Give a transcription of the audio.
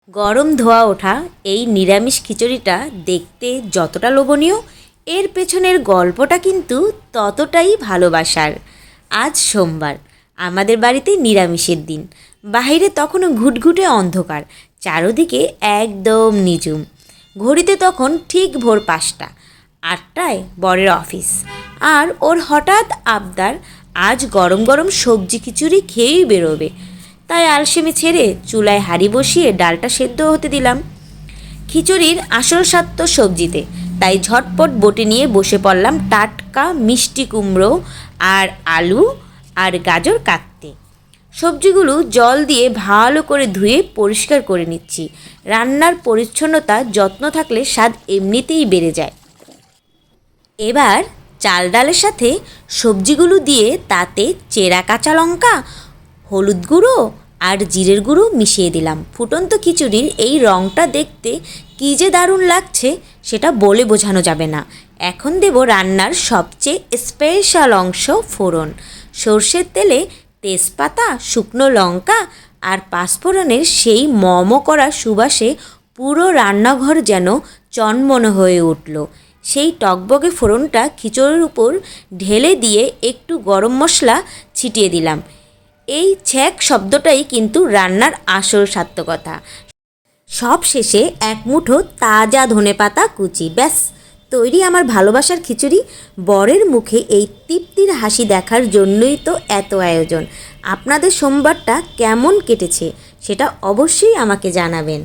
গরম ধোয়া ওঠা এই নিরামিষ খিচুড়িটা দেখতে যতটা লোভনীয়, এর পেছনের গল্পটা কিন্তু ততটাই ভালোবাসার। আজ সোমবার, আমাদের বাড়িতে নিরামিষের দিন। বাইরে তখনও ঘুটঘুটে অন্ধকার, চারদিকে একদম নিঝুম। ঘড়িতে তখন ঠিক ভোর 5টা। 8টায় বরের অফিস, আর ওর হঠাৎ আবদার আজ গরম গরম সবজি খিচুড়ি খেয়েই বেরোবে। তাই আলসেমি ছেড়ে চুলায় হাঁড়ি বসিয়ে ডালটা সেদ্ধ হতে দিলাম। খিচুড়ির আসল স্বাদ তো সবজিতে, তাই ঝটপট বটি নিয়ে বসে পড়লাম টাটকা মিষ্টি কুমড়ো আর আলু আর গাজর কাটতে। সবজিগুলো জল দিয়ে ভালো করে ধুয়ে পরিষ্কার করে নিচ্ছি। রান্নার পরিচ্ছন্নতা যত্ন থাকলে স্বাদ এমনিতেই বেড়ে যায়। এবার চাল ডালের সাথে সবজিগুলো দিয়ে তাতে চেরা কাঁচা লঙ্কা, হলুদ গুঁড়ো আর জিরের গুঁড়ো মিশিয়ে দিলাম। ফুটন্ত খিচুড়ির এই রঙটা দেখতে কী যে দারুণ লাগছে সেটা বলে বোঝানো যাবে না। এখন দেব রান্নার সবচেয়ে স্পেশাল অংশ, ফোড়ন। সর্ষের তেলে তেজপাতা, শুকনো লঙ্কা আর পাঁচফোড়নের সেই মম করা সুবাসে পুরো রান্নাঘর যেন চনমনে হয়ে উঠল। সেই টকবগে ফোড়নটা খিচুড়ির উপর ঢেলে দিয়ে একটু গরম মশলা ছিটিয়ে দিলাম। এই ছ্যাঁক শব্দটাই কিন্তু রান্নার আসল সার্থকতা। সব শেষে এক মুঠো তাজা ধনেপাতা কুচি। ব্যাস তৈরি আমার ভালোবাসার খিচুড়ি। বরের মুখে এই তৃপ্তির হাসি দেখার জন্যই তো এত আয়োজন। আপনাদের সোমবারটা কেমন কেটেছে সেটা অবশ্যই আমাকে জানাবেন।